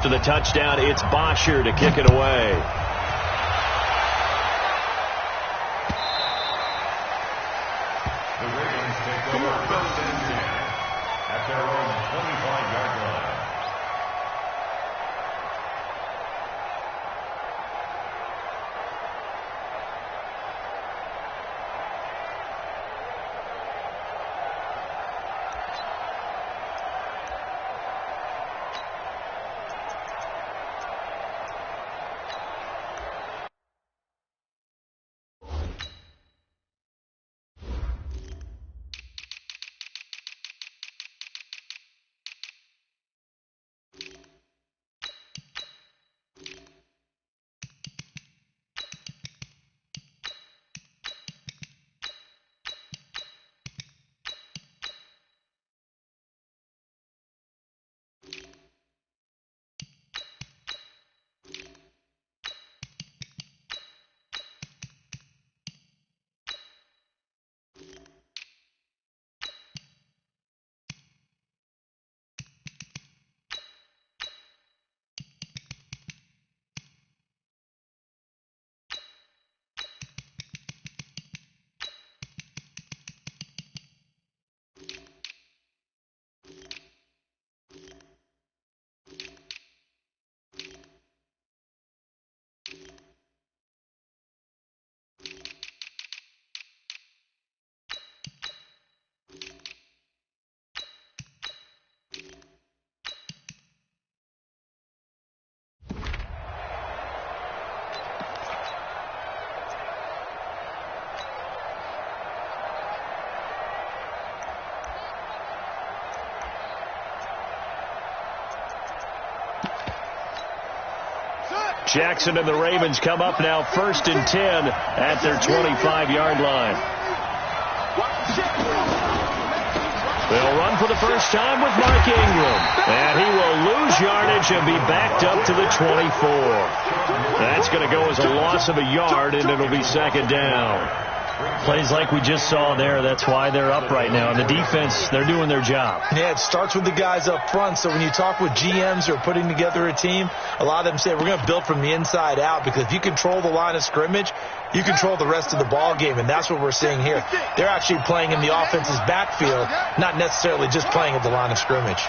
after the touchdown, it's Bosher to kick it away. The Ravens take over first and 10 at their own 25-yard line. Jackson and the Ravens come up now 1st and 10 at their 25-yard line. They'll run for the first time with Mark Ingram. And he will lose yardage and be backed up to the 24. That's going to go as a loss of a yard, and it'll be 2nd down. Plays like we just saw there. That's why they're up right now. And the defense, they're doing their job. Yeah, it starts with the guys up front. So when you talk with GMs who are putting together a team, a lot of them say we're going to build from the inside out, because if you control the line of scrimmage, you control the rest of the ball game, and that's what we're seeing here. They're actually playing in the offense's backfield, not necessarily just playing at the line of scrimmage.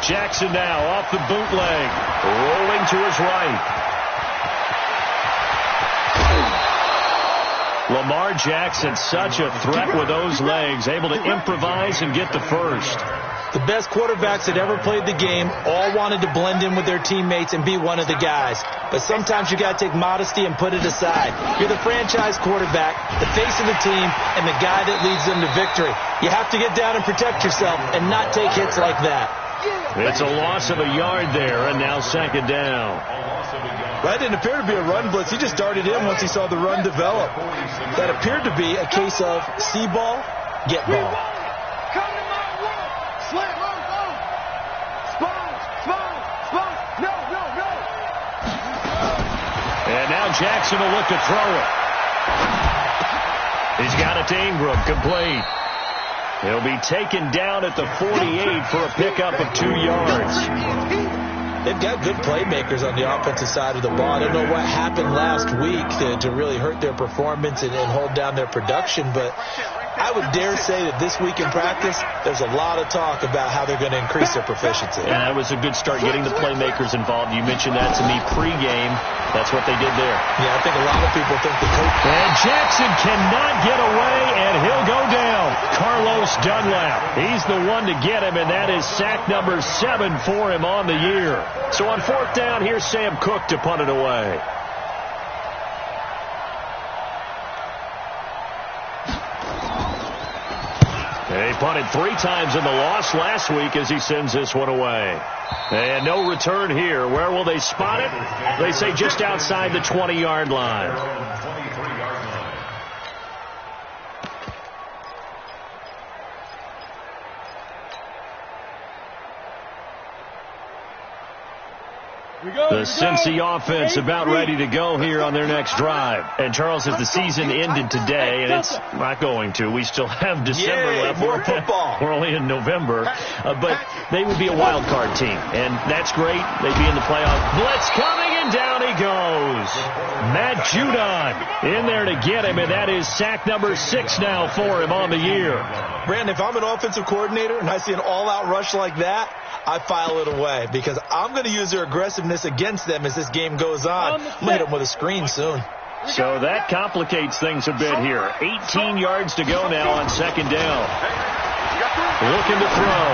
Jackson now off the bootleg, rolling to his right. Lamar Jackson, such a threat with those legs, able to improvise and get the first. The best quarterbacks that ever played the game all wanted to blend in with their teammates and be one of the guys. But sometimes you got to take modesty and put it aside. You're the franchise quarterback, the face of the team, and the guy that leads them to victory. You have to get down and protect yourself and not take hits like that. It's a loss of a yard there, and now 2nd down. That didn't appear to be a run blitz. He just darted in once he saw the run develop. That appeared to be a case of see ball, get ball. And now Jackson will look to throw it. He's got it to Ingram, complete. He'll be taken down at the 48 for a pickup of 2 yards. They've got good playmakers on the offensive side of the ball. I don't know what happened last week to really hurt their performance and hold down their production, but I would dare say that this week in practice, there's a lot of talk about how they're going to increase their proficiency. And that was a good start, getting the playmakers involved. You mentioned that to me pregame. That's what they did there. Yeah, I think a lot of people think the coach. And Jackson cannot get away, and he'll go down. Carlos Dunlap. He's the one to get him, and that is sack number 7 for him on the year. So on 4th down, here's Sam Cook to punt it away. He punted 3 times in the loss last week as he sends this one away. And no return here. Where will they spot it? They say just outside the 20-yard line. The Cincy offense about ready to go here on their next drive. And, Charles, if the season ended today, and it's not going to, we still have December left. More football. We're only in November. But they would be a wild card team, and that's great. They'd be in the playoff. Blitz coming, and down he goes. Matt Judon in there to get him, and that is sack number 6 now for him on the year. Brandon, if I'm an offensive coordinator and I see an all-out rush like that, I file it away because I'm going to use their aggressiveness against them as this game goes on. I'm going to hit them with a screen soon. So that complicates things a bit here. 18 yards to go now on second down. Looking to throw.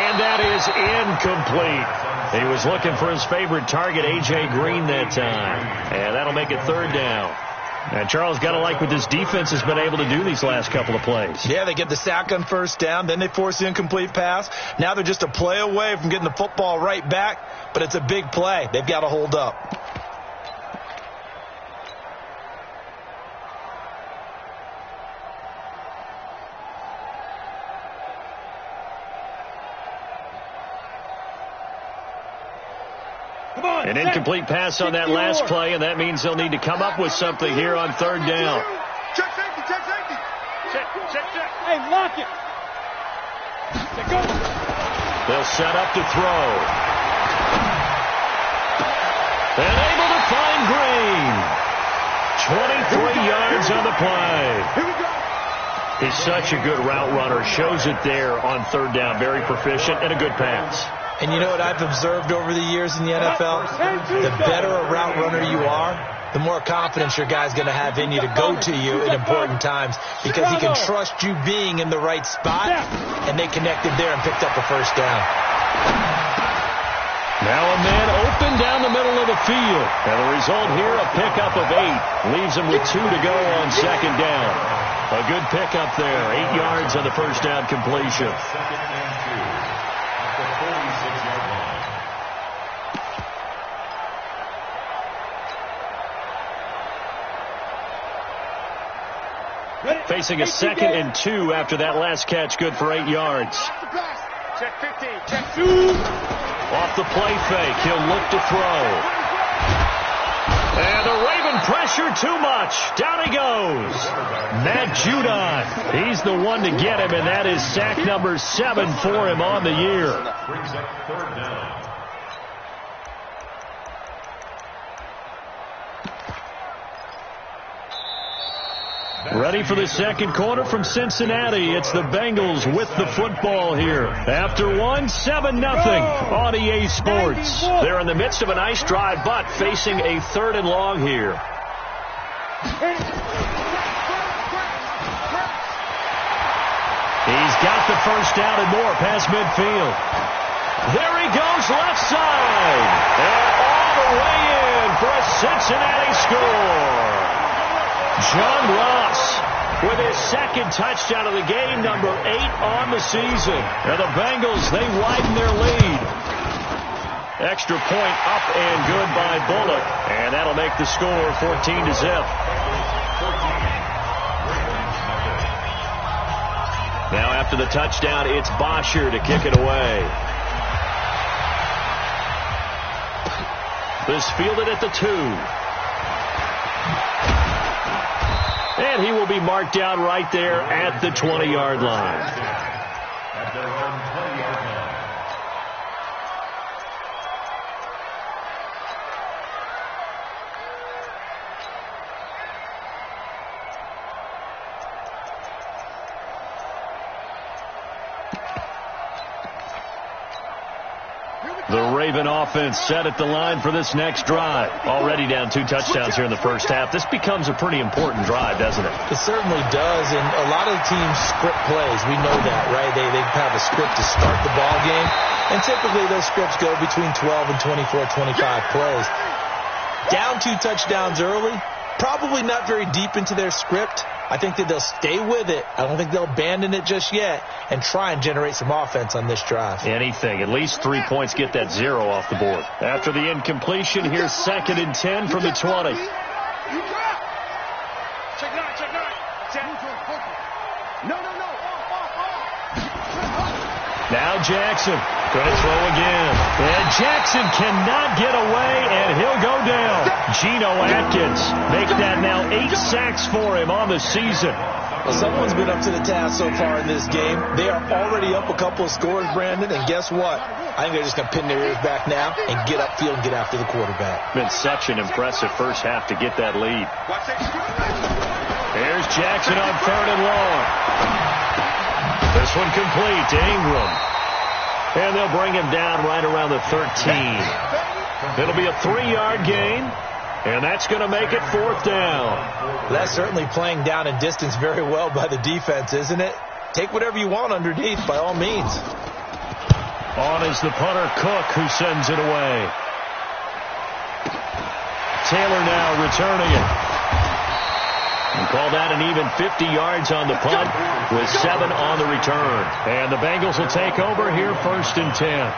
And that is incomplete. He was looking for his favorite target, A.J. Green, that time. And that'll make it third down. And Charles, got to like what this defense has been able to do these last couple of plays. Yeah, they get the sack on first down, then they force the incomplete pass. Now they're just a play away from getting the football right back, but it's a big play. They've got to hold up. An incomplete pass on that last play, and that means they'll need to come up with something here on third down. Check safety, check safety. Check. Hey, lock it. Go. They'll set up to throw. And able to find Green. 23 yards on the play. Here we go. He's such a good route runner. Shows it there on third down. Very proficient and a good pass. And you know what I've observed over the years in the NFL? The better a route runner you are, the more confidence your guy's going to have in you to go to you in important times because he can trust you being in the right spot, and they connected there and picked up a first down. Now a man open down the middle of the field. And the result here, a pickup of 8. Leaves him with 2 to go on second down. A good pickup there. 8 yards on the first down completion. Second and 2 at the 46-yard line. Facing a 2nd and 2 after that last catch. Good for 8 yards. Check 15. Check 2. Off the play fake. He'll look to throw. And the Raven pressure too much. Down he goes. Matt Judon. He's the one to get him, and that is sack number 7 for him on the year. Brings up third down. Ready for the second quarter from Cincinnati. It's the Bengals with the football here. After one, 7-0 on EA Sports. They're in the midst of a nice drive, but facing a 3rd and long here. He's got the first down and more past midfield. There he goes, left side. And all the way in for a Cincinnati score. John Ross with his 2nd touchdown of the game, number 8 on the season. And the Bengals, they widen their lead. Extra point up and good by Bullock. And that'll make the score 14-0. Now after the touchdown, it's Bosher to kick it away. This fielded at the 2. And he will be marked down right there at the 20-yard line. At their own 20-yard line. The Raven offense set at the line for this next drive. Already down 2 touchdowns here in the first half. This becomes a pretty important drive, doesn't it? It certainly does, and a lot of teams script plays. We know that, right? They have a script to start the ball game, and typically those scripts go between 12 and 24, 25 plays. Down 2 touchdowns early, probably not very deep into their script. I think that they'll stay with it. I don't think they'll abandon it just yet and try and generate some offense on this drive. Anything. At least 3 points, get that 0 off the board. After the incompletion, here's 2nd and 10 from the 20. Check 9. No. Now Jackson going to throw again. And Jackson cannot get away, and he'll go down. Geno Atkins make that now 8 sacks for him on the season. Well, someone's been up to the task so far in this game. They are already up a couple of scores, Brandon, and guess what? I think they're just going to pin their ears back now and get upfield and get after the quarterback. Been such an impressive first half to get that lead. Here's Jackson on 3rd and long. This one complete to Ingram. And they'll bring him down right around the 13. It'll be a 3-yard gain. And that's going to make it 4th down. That's certainly playing down and distance very well by the defense, isn't it? Take whatever you want underneath, by all means. On is the punter, Cook, who sends it away. Taylor now returning it. And call that an even 50 yards on the punt with 7 on the return. And the Bengals will take over here 1st and 10.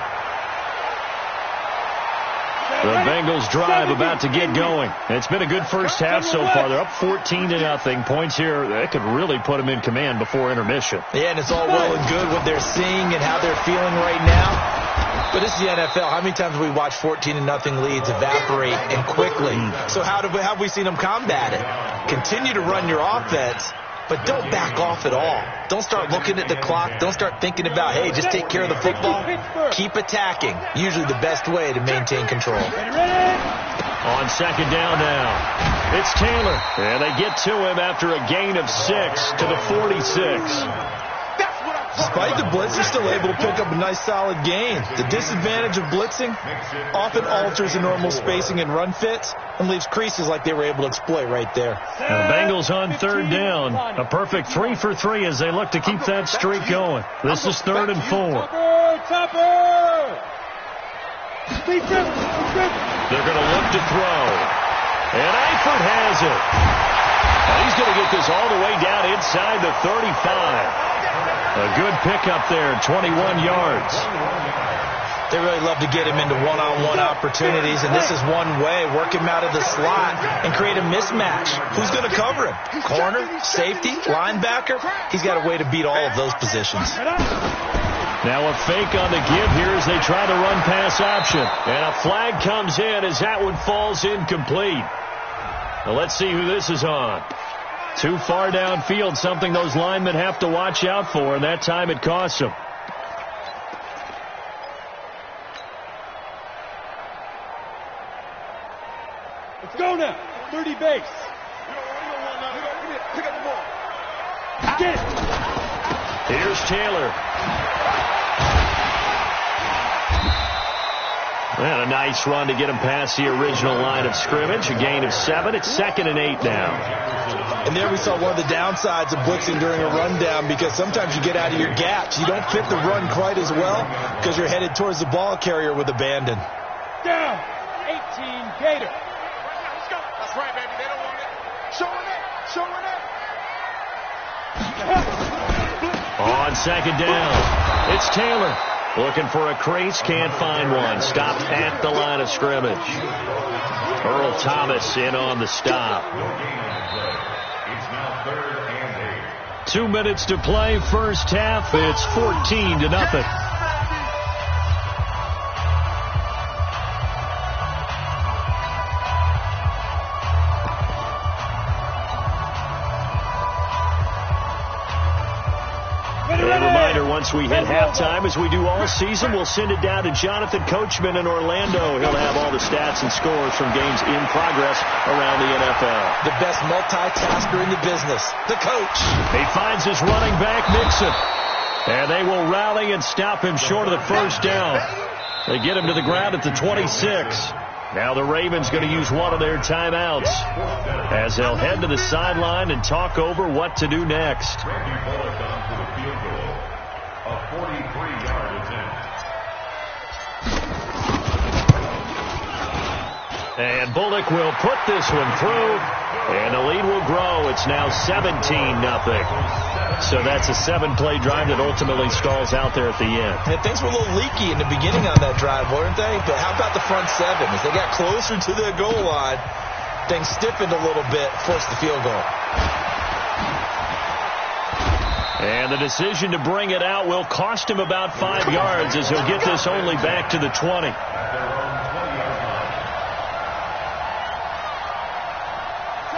The Bengals drive about to get going. It's been a good first half so far. They're up 14-0. Points here that could really put them in command before intermission. Yeah, and it's all well and good what they're seeing and how they're feeling right now. But this is the NFL. How many times have we watched 14-0 leads evaporate and quickly? So how have we seen them combat it? Continue to run your offense, but don't back off at all. Don't start looking at the clock. Don't start thinking about, hey, just take care of the football. Keep attacking. Usually the best way to maintain control. On 2nd down now, it's Taylor. And they get to him after a gain of 6 to the 46. Despite the blitz, they're still able to pick up a nice solid gain. The disadvantage of blitzing often alters the normal spacing and run fits and leaves creases like they were able to exploit right there. Now the Bengals on 3rd down. A perfect 3 for 3 as they look to keep that streak going. This is 3rd and 4. They're going to look to throw. And Eifert has it. And he's going to get this all the way down inside the 35. A good pickup there, 21 yards. They really love to get him into one-on-one opportunities, and this is one way. Work him out of the slot and create a mismatch. Who's going to cover him? Corner, safety, linebacker? He's got a way to beat all of those positions. Now a fake on the give here as they try the run-pass option. And a flag comes in as that one falls incomplete. Now let's see who this is on. Too far downfield, something those linemen have to watch out for, and that time it costs them. Let's go now. 30 base. Pick up the ball. Get it. Here's Taylor. And a nice run to get him past the original line of scrimmage. A gain of 7. It's 2nd and 8 now. And there we saw one of the downsides of blitzing during a rundown, because sometimes you get out of your gaps. You don't fit the run quite as well because you're headed towards the ball carrier with abandon. Down. 18 Gator. Let's go. That's right, baby. They don't want it. Showing it. Showing it. On 2nd down, it's Taylor. Looking for a crease, can't find one. Stopped at the line of scrimmage. Earl Thomas in on the stop. 2 minutes to play, first half. It's 14-0. Once we hit halftime, as we do all season, we'll send it down to Jonathan Coachman in Orlando. He'll have all the stats and scores from games in progress around the NFL. The best multitasker in the business, the coach. He finds his running back, Mixon. And they will rally and stop him short of the first down. They get him to the ground at the 26. Now the Ravens going to use one of their timeouts as they'll head to the sideline and talk over what to do next. A 43-yard attempt. And Bullock will put this one through, and the lead will grow. It's now 17-0. So that's a 7-play drive that ultimately stalls out there at the end. And things were a little leaky in the beginning on that drive, weren't they? But how about the front 7? As they got closer to the goal line, things stiffened a little bit, forced the field goal. And the decision to bring it out will cost him about 5 yards as he'll get this only back to the 20.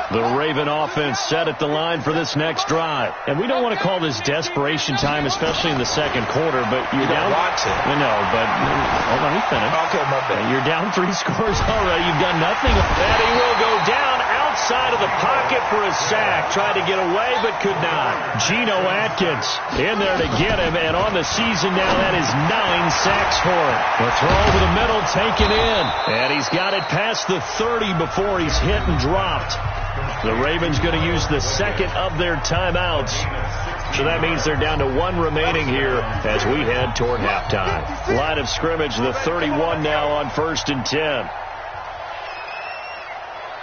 The Raven offense set at the line for this next drive. And we don't want to call this desperation time, especially in the second quarter, but you're down. Watch it. I know, but hold on, let me finish. Okay, my bad. You're down 3 scores already. You've done nothing. And he will go down outside of the pocket for a sack. Tried to get away, but could not. Geno Atkins in there to get him, and on the season now, that is 9 sacks for him. The throw over the middle, taken in. And he's got it past the 30 before he's hit and dropped. The Ravens going to use the second of their timeouts. So that means they're down to 1 remaining here as we head toward halftime. Line of scrimmage, the 31 now on 1st and 10.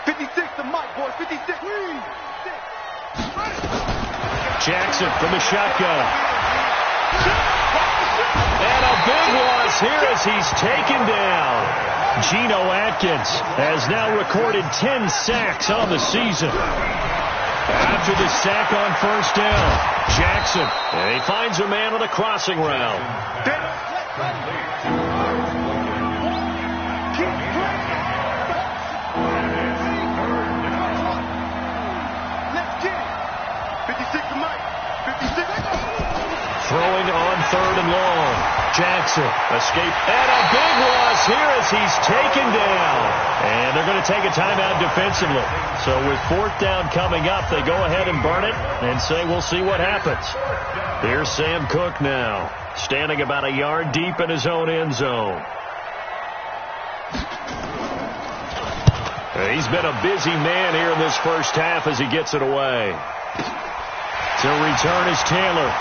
56 to Mike, boys. 56. Jackson from the shotgun. And a big loss here as he's taken down. Geno Atkins has now recorded 10 sacks on the season. After the sack on 1st down, Jackson, and he finds a man on a crossing route. Throwing on 3rd and long. Jackson escape. And a big loss here as he's taken down. And they're going to take a timeout defensively. So with 4th down coming up, they go ahead and burn it and say we'll see what happens. Here's Sam Cook now, standing about a yard deep in his own end zone. He's been a busy man here in this first half as he gets it away. To return is Taylor.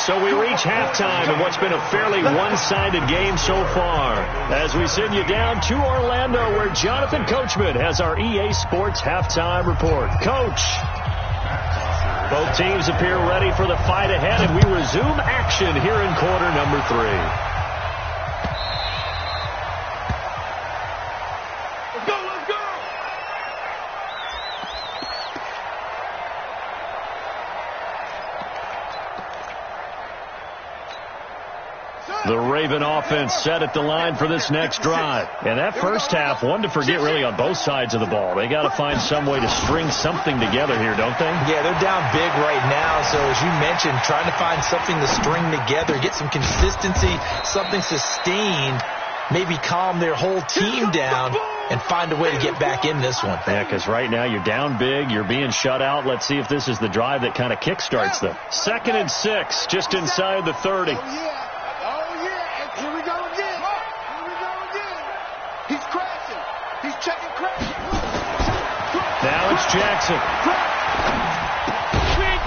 So we reach halftime in what's been a fairly one-sided game so far. As we send you down to Orlando, where Jonathan Coachman has our EA Sports halftime report. Coach, both teams appear ready for the fight ahead, and we resume action here in quarter number 3. The Raven offense set at the line for this next drive. And that first half, one to forget really on both sides of the ball. They got to find some way to string something together here, don't they? Yeah, they're down big right now. So as you mentioned, trying to find something to string together, get some consistency, something sustained, maybe calm their whole team down and find a way to get back in this one. Yeah, because right now you're down big, you're being shut out. Let's see if this is the drive that kind of kickstarts them. 2nd and 6, just inside the 30. Now it's Jackson.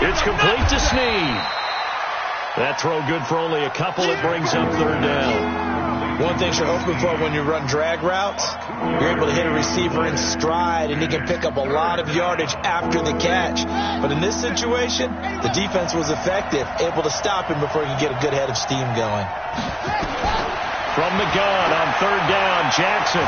It's complete to Snead. That throw good for only a couple. It brings up 3rd down. One thing you're hoping for when you run drag routes, you're able to hit a receiver in stride, and he can pick up a lot of yardage after the catch. But in this situation, the defense was effective, able to stop him before he could get a good head of steam going. From the gun on 3rd down, Jackson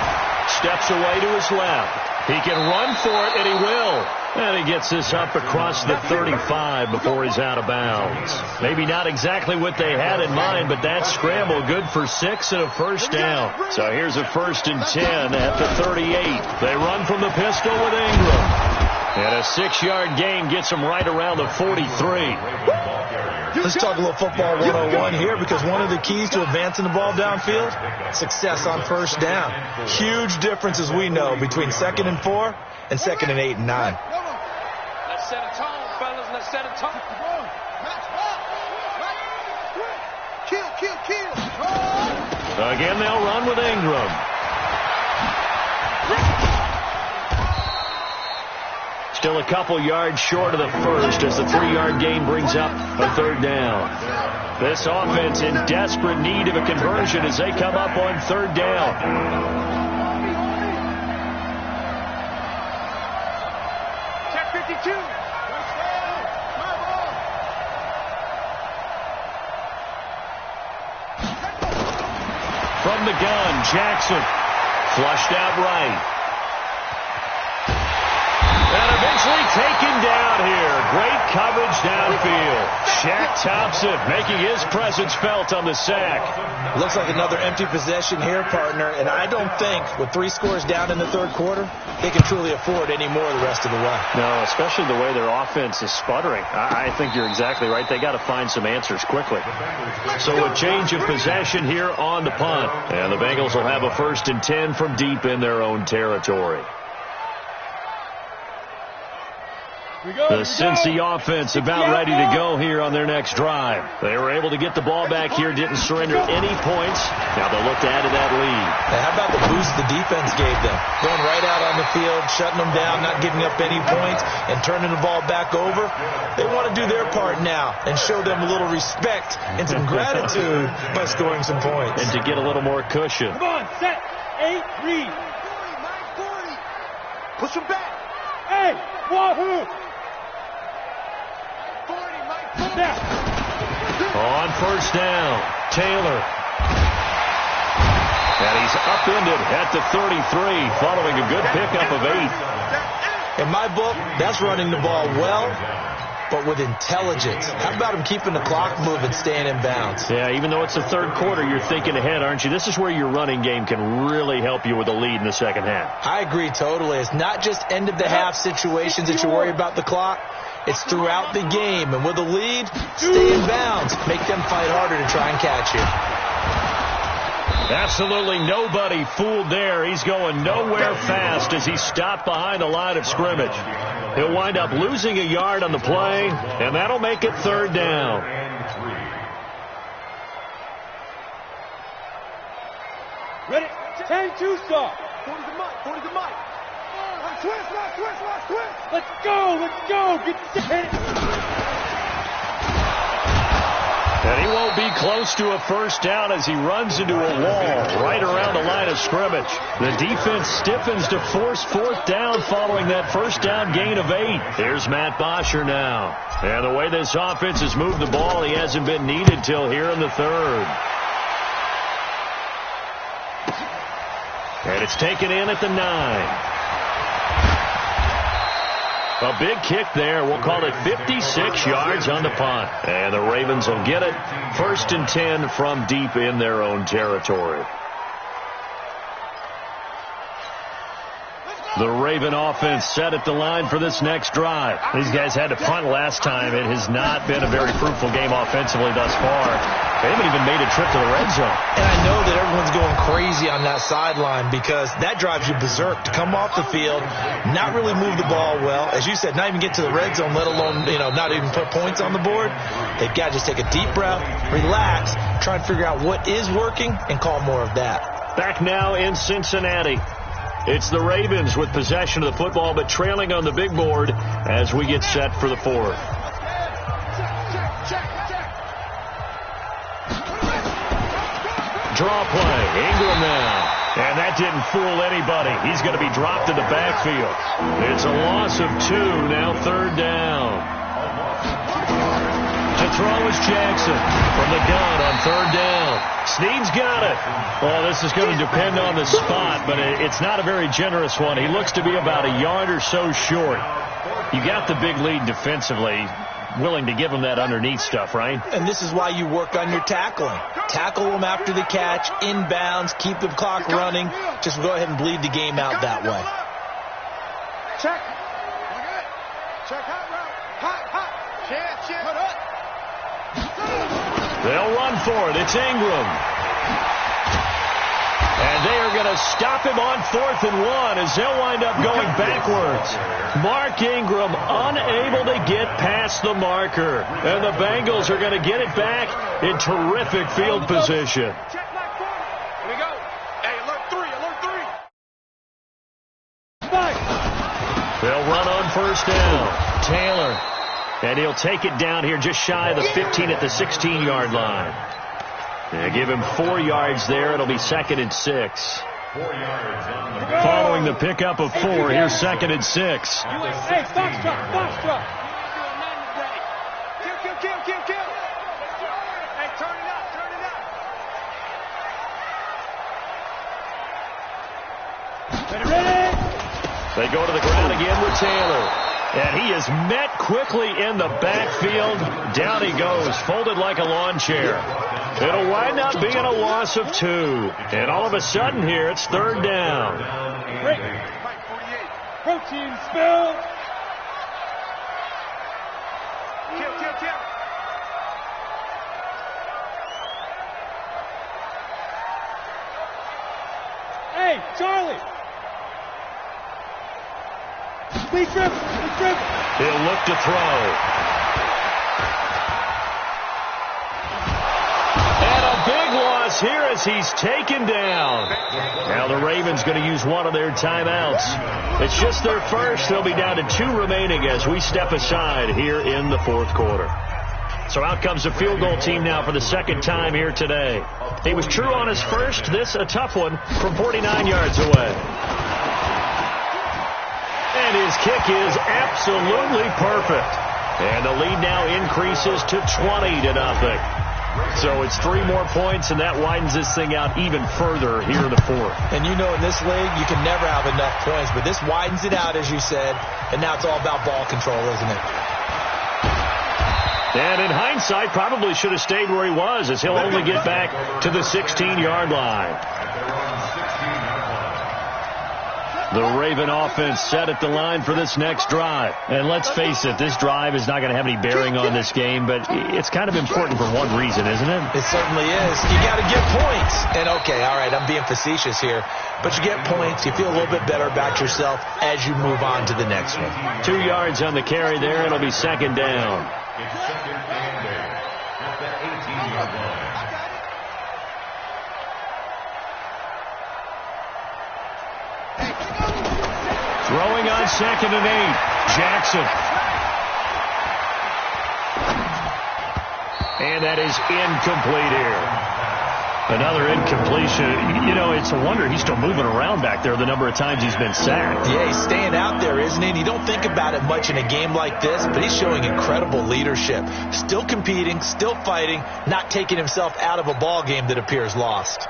steps away to his left. He can run for it, and he will. And he gets this up across the 35 before he's out of bounds. Maybe not exactly what they had in mind, but that scramble good for 6 and a 1st down. So here's a 1st and 10 at the 38. They run from the pistol with Ingram. And a 6-yard gain gets them right around the 43. Let's talk a little football 101 here, because one of the keys to advancing the ball downfield, success on 1st down. Huge difference, as we know, between 2nd and 4 and 2nd and 8 and 9. Let's set a tone, fellas. Let's set a tone. Kill. Again, they'll run with Ingram. Still a couple yards short of the first as the 3-yard gain brings up a 3rd down. This offense in desperate need of a conversion as they come up on 3rd down. Check 52. From the gun, Jackson. Flushed out right. And eventually taken down here. Great coverage downfield. Shaq Thompson making his presence felt on the sack. Looks like another empty possession here, partner. And I don't think, with 3 scores down in the third quarter, they can truly afford any more the rest of the way. No, especially the way their offense is sputtering. I think you're exactly right. They got to find some answers quickly. So a change of possession here on the punt. And the Bengals will have a 1st and 10 from deep in their own territory. The Cincy offense about ready to go here on their next drive. They were able to get the ball back here, didn't surrender any points. Now they'll look to add to that lead. Hey, how about the boost the defense gave them? Going right out on the field, shutting them down, not giving up any points, and turning the ball back over. They want to do their part now and show them a little respect and some gratitude by scoring some points. And to get a little more cushion. Come on, set, 8, read. 40, push him back. Hey, wahoo! On 1st down, Taylor. And he's upended at the 33 following a good pickup of 8. In my book, that's running the ball well, but with intelligence. How about him keeping the clock moving, staying in bounds? Yeah, even though it's the third quarter, you're thinking ahead, aren't you? This is where your running game can really help you with a lead in the second half. I agree totally. It's not just end-of-the-half situations that you worry about the clock. It's throughout the game. And with a lead, stay in bounds. Make them fight harder to try and catch you. Absolutely nobody fooled there. He's going nowhere fast as he's stopped behind the line of scrimmage. He'll wind up losing a yard on the play, and that'll make it 3rd down. Ready? 10-2 stop. 40 to Mike. Twist. Let's go. Get set. And he won't be close to a 1st down as he runs into a wall right around the line of scrimmage. The defense stiffens to force 4th down following that 1st down gain of 8. Here's Matt Bosher now. And the way this offense has moved the ball, he hasn't been needed till here in the 3rd. And it's taken in at the 9. A big kick there. We'll call it 56 yards on the punt. And the Ravens will get it. 1st and 10 from deep in their own territory. The Raven offense set at the line for this next drive. These guys had to punt last time. It has not been a very fruitful game offensively thus far. They haven't even made a trip to the red zone. And I know that everyone's going crazy on that sideline because that drives you berserk to come off the field, not really move the ball well. As you said, not even get to the red zone, let alone, not even put points on the board. They've got to just take a deep breath, relax, try and figure out what is working, and call more of that. Back now in Cincinnati. It's the Ravens with possession of the football, but trailing on the big board as we get set for the 4th. Draw play. Ingram now. And that didn't fool anybody. He's going to be dropped in the backfield. It's a loss of 2, now 3rd down. To throw is Jackson from the gun on 3rd down. Snead's got it. Well, this is going to depend on the spot, but it's not a very generous one. He looks to be about a yard or so short. You got the big lead defensively. Willing to give him that underneath stuff, right? And this is why you work on your tackling. Tackle them after the catch, inbounds, keep the clock running. Just go ahead and bleed the game out that way. Check. Check hot route. Hot. Check. Put up. They'll run for it. It's Ingram. And they are going to stop him on 4th and 1 as they'll wind up going backwards. Mark Ingram unable to get past the marker. And the Bengals are going to get it back in terrific field position. Check like 40. Here we go. Hey, alert 3. They'll run on 1st down. Taylor. And he'll take it down here just shy of the 15 at the 16-yard line. They give him 4 yards there. It'll be 2nd and 6. 4 yards on the Following the pickup of 4, here's 2nd and 6. Hey, box truck. Kill. Hey, turn it up. They go to the ground again with Taylor. And he is met quickly in the backfield. Down he goes, folded like a lawn chair. It'll wind up being a loss of 2. And all of a sudden here, it's 3rd down. Protein spill. Kill. Hey, Charlie. Speed trip. He'll look to throw. And a big loss here as he's taken down. Now the Ravens going to use one of their timeouts. It's just their first. They'll be down to 2 remaining as we step aside here in the 4th quarter. So out comes the field goal team now for the 2nd time here today. He was true on his first. This a tough one from 49 yards away. And his kick is absolutely perfect. And the lead now increases to 20-0. So it's 3 more points, and that widens this thing out even further here in the 4th. And you know in this league, you can never have enough points, but this widens it out, as you said, and now it's all about ball control, isn't it? And in hindsight, probably should have stayed where he was, as he'll only get back to the 16-yard line. The Raven offense set at the line for this next drive. And let's face it, this drive is not going to have any bearing on this game, but it's kind of important for one reason, isn't it? It certainly is. You got to get points. And, okay, all right, I'm being facetious here, but you get points. You feel a little bit better about yourself as you move on to the next one. 2 yards on the carry there. It'll be 2nd down. It's 2nd and 8 at the 18-yard line. Throwing on 2nd and 8. Jackson. And that is incomplete here. Another incompletion. You know, it's a wonder he's still moving around back there the number of times he's been sacked. Yeah, he's staying out there, isn't he? And you don't think about it much in a game like this, but he's showing incredible leadership. Still competing, still fighting, not taking himself out of a ball game that appears lost.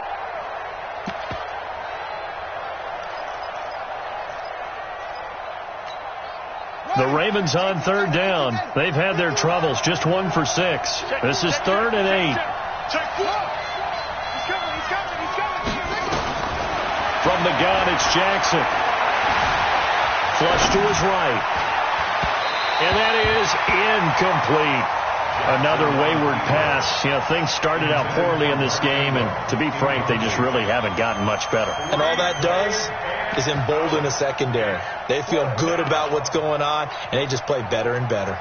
The Ravens on 3rd down. They've had their troubles. Just 1 for 6. This is 3rd and 8. From the gun, it's Jackson. Flush to his right. And that is incomplete. Another wayward pass. You know, things started out poorly in this game, and to be frank, they just really haven't gotten much better. And all that does is embolden the secondary. They feel good about what's going on, and they just play better and better.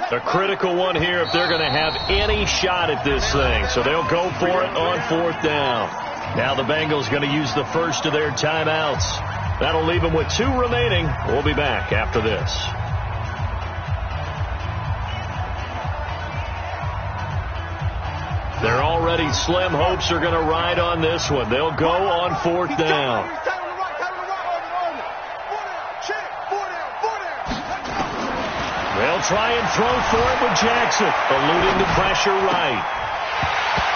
A critical one here if they're going to have any shot at this thing. So they'll go for it on 4th down. Now the Bengals going to use the first of their timeouts. That'll leave them with 2 remaining. We'll be back after this. They're already slim hopes are going to ride on this one. They'll go on 4th down. They'll try and throw for it with Jackson, eluding the pressure right.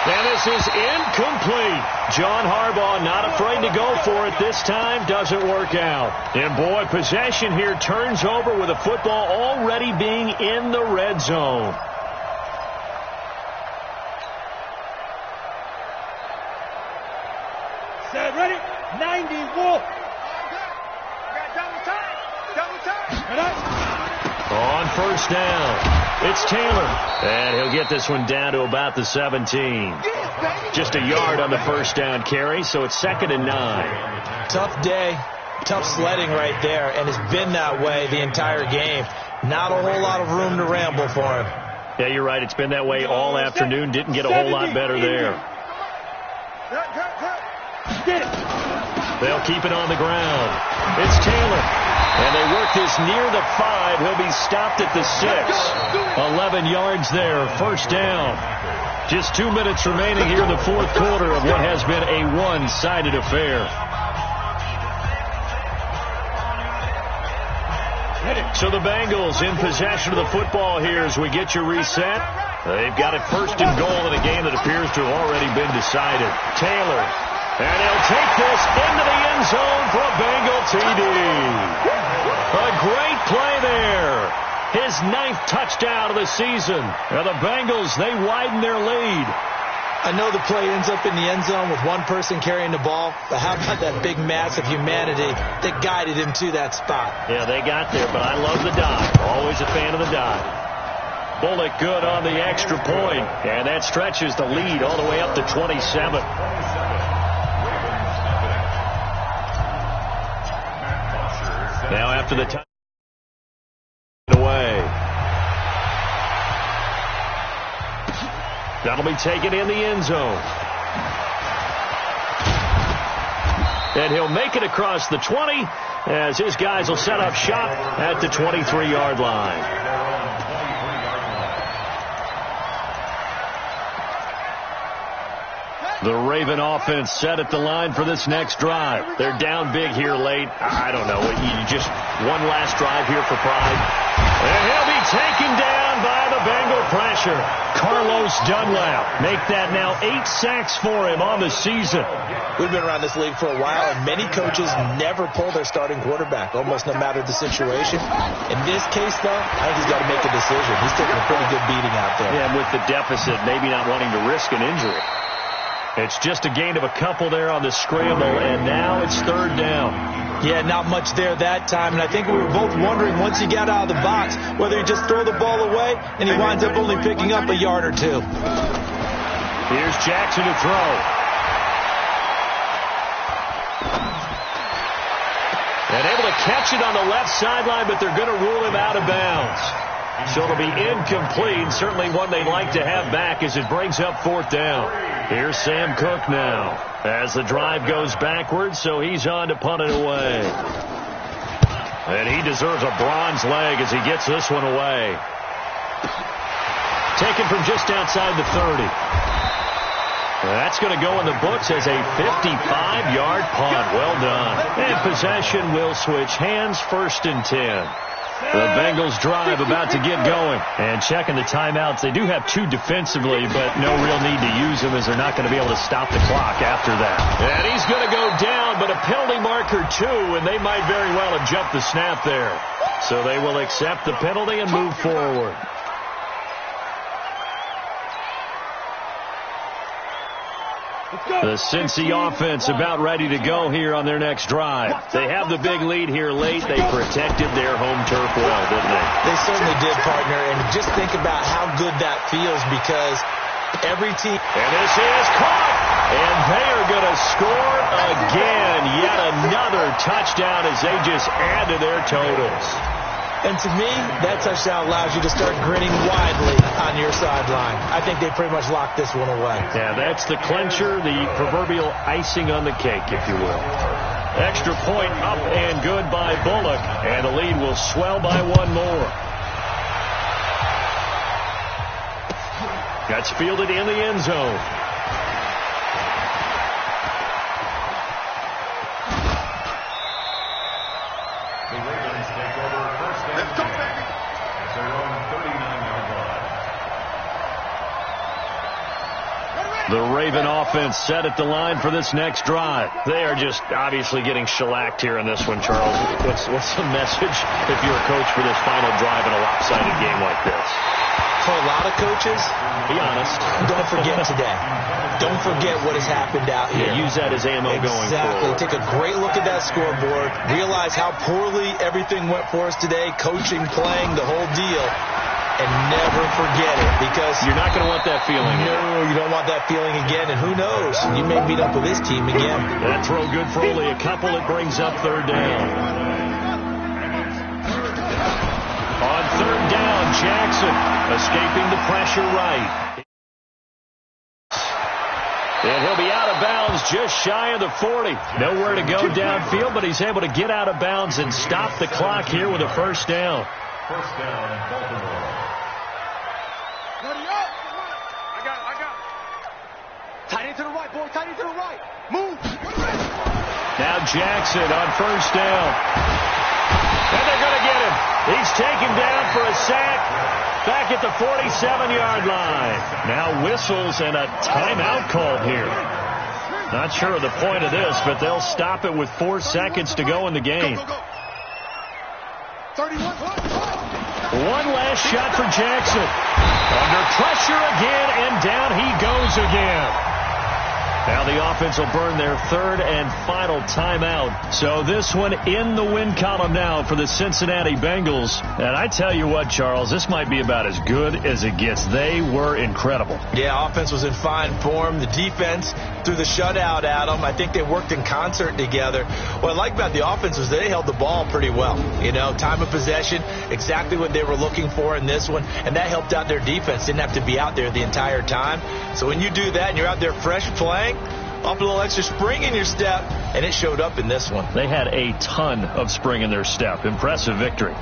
And this is incomplete. John Harbaugh not afraid to go for it this time. Doesn't work out. And boy, possession here turns over with the football already being in the red zone. Set, ready? 90 Wolf. Double time. On 1st down, it's Taylor. And he'll get this one down to about the 17. Just a yard on the 1st down carry, so it's 2nd and 9. Tough day, tough sledding right there, and it's been that way the entire game. Not a whole lot of room to ramble for him. Yeah, you're right. It's been that way all afternoon. Didn't get a whole lot better there. They'll keep it on the ground. It's Taylor. And they work this near the 5. He'll be stopped at the 6. 11 yards there. 1st down. Just 2 minutes remaining here in the 4th quarter of what has been a one-sided affair. So the Bengals in possession of the football here as we get you reset. They've got it first and goal in a game that appears to have already been decided. Taylor. And he'll take this into the end zone for a Bengal TD. A great play there. His 9th touchdown of the season. And the Bengals, they widen their lead. I know the play ends up in the end zone with one person carrying the ball, but how about that big mass of humanity that guided him to that spot? Yeah, they got there, but I love the dive. Always a fan of the dive. Bullock good on the extra point, and that stretches the lead all the way up to 27. Now after the time away. That'll be taken in the end zone. And he'll make it across the 20 as his guys will set up shop at the 23-yard line. The Raven offense set at the line for this next drive. They're down big here late. I don't know. You just one last drive here for pride. And he'll be taken down by the Bengal pressure. Carlos Dunlap. Make that now 8 sacks for him on the season. We've been around this league for a while, and many coaches never pull their starting quarterback, almost no matter the situation. In this case, though, I think he's got to make a decision. He's taking a pretty good beating out there. Yeah, and with the deficit, maybe not wanting to risk an injury. It's just a gain of a couple there on the scramble, and now it's 3rd down. Yeah, not much there that time, and I think we were both wondering once he got out of the box whether he just throw the ball away, and he winds up only picking up a yard or two. Here's Jackson to throw. And able to catch it on the left sideline, but they're going to rule him out of bounds. So it'll be incomplete, certainly one they'd like to have back as it brings up 4th down. Here's Sam Cook now as the drive goes backwards, so he's on to punt it away. And he deserves a bronze leg as he gets this one away. Taken from just outside the 30. That's going to go in the books as a 55-yard punt. Well done. And possession will switch hands, 1st and 10. The Bengals drive about to get going. And checking the timeouts. They do have 2 defensively, but no real need to use them as they're not going to be able to stop the clock after that. And he's going to go down, but a penalty marker 2, and they might very well have jumped the snap there. So they will accept the penalty and move forward. The Cincy offense about ready to go here on their next drive. They have the big lead here late. They protected their home turf well, didn't they? They certainly did, partner. And just think about how good that feels because every team... And this is caught. And they are going to score again. Yet another touchdown as they just add to their totals. And to me, that touchdown allows you to start grinning widely on your sideline. I think they pretty much locked this one away. Yeah, that's the clincher, the proverbial icing on the cake, if you will. Extra point up and good by Bullock, and the lead will swell by 1 more. That's fielded in the end zone. The Raven offense set at the line for this next drive. They are just obviously getting shellacked here in this one, Charles. What's the message if you're a coach for this final drive in a lopsided game like this? For a lot of coaches, be honest. Don't forget today. Don't forget what has happened out here. Yeah, use that as ammo going forward. Exactly. Take a great look at that scoreboard. Realize how poorly everything went for us today. Coaching, playing, the whole deal. And never forget it because you're not going to want that feeling. No, you don't want that feeling again. And who knows? You may meet up with this team again. That throw good for only a couple. It brings up 3rd down. On 3rd down, Jackson escaping the pressure right. And he'll be out of bounds just shy of the 40. Nowhere to go downfield, but he's able to get out of bounds and stop the clock here with a 1st down. 1st down, Baltimore. Ready up. I got it. Tight end to the right, boy. Tight end to the right. Move. Now Jackson on 1st down. And they're going to get him. He's taken down for a sack back at the 47-yard line. Now whistles and a timeout called here. Not sure of the point of this, but they'll stop it with 4 seconds to go in the game. 31. One last shot for Jackson. Under pressure again, and down he goes again. Now the offense will burn their 3rd and final timeout. So this one in the win column now for the Cincinnati Bengals. And I tell you what, Charles, this might be about as good as it gets. They were incredible. Yeah, offense was in fine form. The defense threw the shutout at them. I think they worked in concert together. What I like about the offense was they held the ball pretty well. You know, time of possession, exactly what they were looking for in this one. And that helped out their defense. Didn't have to be out there the entire time. So when you do that and you're out there fresh playing, off a little extra spring in your step, and it showed up in this one. They had a ton of spring in their step. Impressive victory.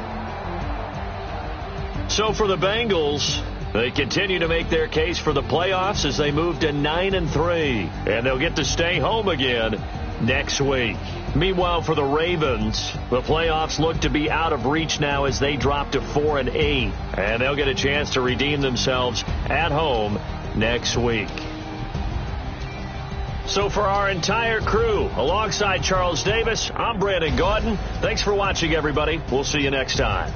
So for the Bengals, they continue to make their case for the playoffs as they move to 9-3, and they'll get to stay home again next week. Meanwhile, for the Ravens, the playoffs look to be out of reach now as they drop to 4-8, and they'll get a chance to redeem themselves at home next week. So for our entire crew, alongside Charles Davis, I'm Brandon Gaudin. Thanks for watching, everybody. We'll see you next time.